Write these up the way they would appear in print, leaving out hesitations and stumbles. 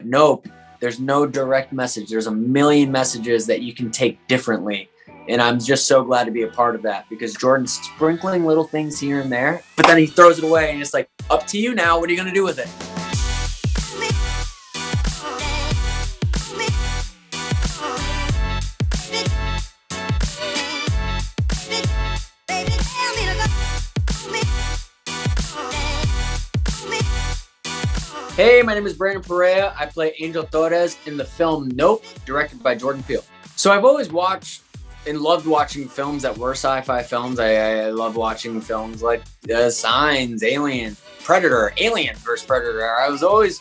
nope, there's no direct message. There's a million messages that you can take differently. And I'm just so glad to be a part of that, because Jordan's sprinkling little things here and there, but then he throws it away and it's like, up to you now. What are you going to do with it? Hey, my name is Brandon Perea. I play Angel Torres in the film Nope, directed by Jordan Peele. So I've always watched and loved watching films that were sci-fi films. I love watching films like Signs, Alien, Predator, Alien vs. Predator. I was always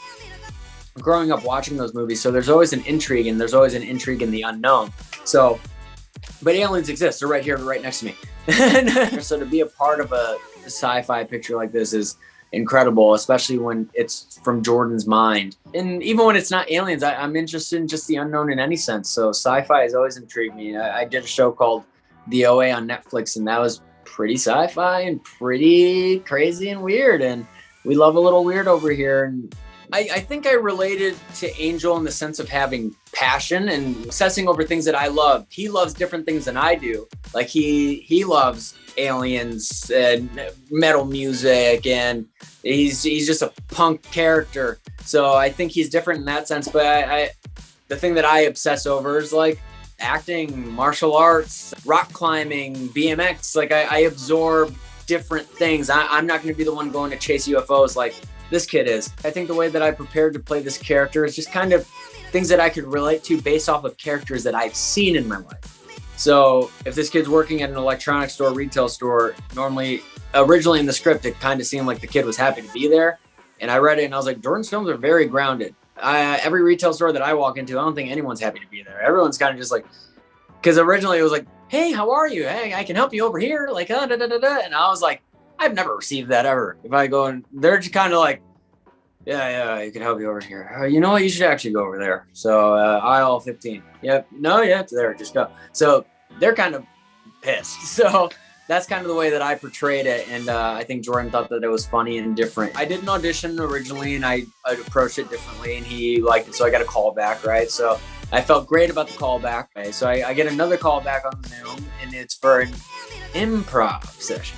growing up watching those movies, so there's always an intrigue, and there's always an intrigue in the unknown. So, but aliens exist. They're right here, right next to me. So to be a part of a sci-fi picture like this is incredible, especially when it's from Jordan's mind. And even when it's not aliens, I'm interested in just the unknown in any sense. So sci-fi has always intrigued me. I did a show called The OA on Netflix, and that was pretty sci-fi and pretty crazy and weird. And we love a little weird over here. And I think I related to Angel in the sense of having passion and obsessing over things that I love. He loves different things than I do. Like he loves aliens and metal music, and he's just a punk character. So I think he's different in that sense. But the thing that I obsess over is like acting, martial arts, rock climbing, BMX. Like I absorb different things. I'm not going to be the one going to chase UFOs like this kid is. I think the way that I prepared to play this character is just kind of things that I could relate to based off of characters that I've seen in my life. So if this kid's working at an electronics store, retail store, originally in the script, it kind of seemed like the kid was happy to be there. And I read it and I was like, Jordan's films are very grounded. Every retail store that I walk into, I don't think anyone's happy to be there. Everyone's kind of just like, because originally it was like, hey, how are you? Hey, I can help you over here. Like, da, da, da, da. And I was like, I've never received that ever. If I go and they're just kind of like, yeah, you can help you over here. You know what? You should actually go over there. So aisle 15. Yep. No, yeah, it's there. Just go. So they're kind of pissed. So that's kind of the way that I portrayed it. And I think Jordan thought that it was funny and different. I did an audition originally, and I approached it differently, and he liked it. So I got a call back, right? So I felt great about the callback. Right? So I get another call back on Zoom, and it's for an improv session.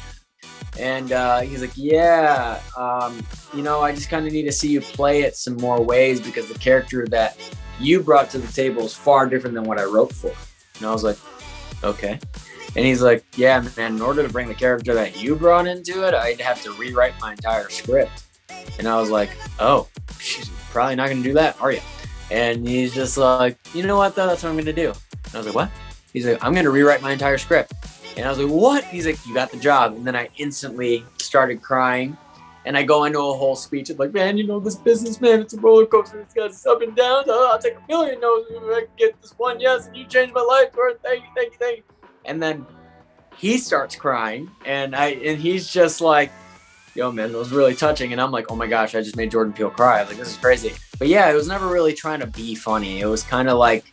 And he's like, yeah, I just kind of need to see you play it some more ways, because the character that you brought to the table is far different than what I wrote for. And I was like, okay. And he's like, yeah, man, in order to bring the character that you brought into it, I'd have to rewrite my entire script. And I was like, oh, she's probably not going to do that, are you? And he's just like, you know what, though? That's what I'm going to do. And I was like, what? He's like, I'm going to rewrite my entire script. And I was like, what? He's like, you got the job. And then I instantly started crying. And I go into a whole speech of like, man, this business, man, it's a roller coaster. It's got its up and downs. I'll take a million no's if I can get this one yes. And you changed my life. Thank you. And then he starts crying. And he's just like, yo, man, that was really touching. And I'm like, oh my gosh, I just made Jordan Peele cry. I was like, this is crazy. But yeah, it was never really trying to be funny. It was kind of like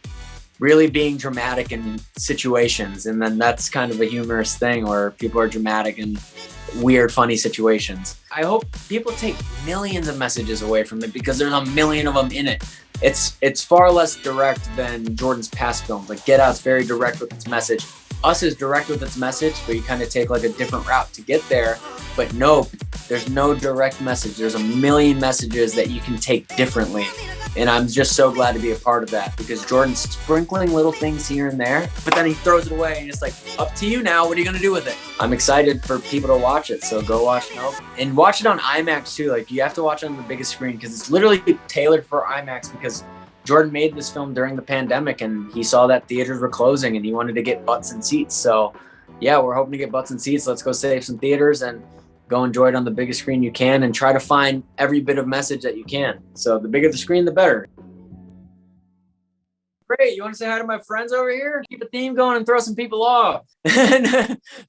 really being dramatic in situations. And then that's kind of a humorous thing where people are dramatic in weird, funny situations. I hope people take millions of messages away from it, because there's a million of them in it. It's far less direct than Jordan's past films. Like Get Out's very direct with its message. Us is direct with its message, but you kind of take like a different route to get there. But nope, there's no direct message. There's a million messages that you can take differently. And I'm just so glad to be a part of that, because Jordan's sprinkling little things here and there, but then he throws it away and it's like, up to you now. What are you going to do with it? I'm excited for people to watch it. So go watch Nope. And watch it on IMAX too. Like you have to watch it on the biggest screen, because it's literally tailored for IMAX, because Jordan made this film during the pandemic and he saw that theaters were closing and he wanted to get butts and seats. So yeah, we're hoping to get butts and seats. Let's go save some theaters and go enjoy it on the biggest screen you can, and try to find every bit of message that you can. So the bigger the screen, the better. Great. You want to say hi to my friends over here? Keep a theme going and throw some people off.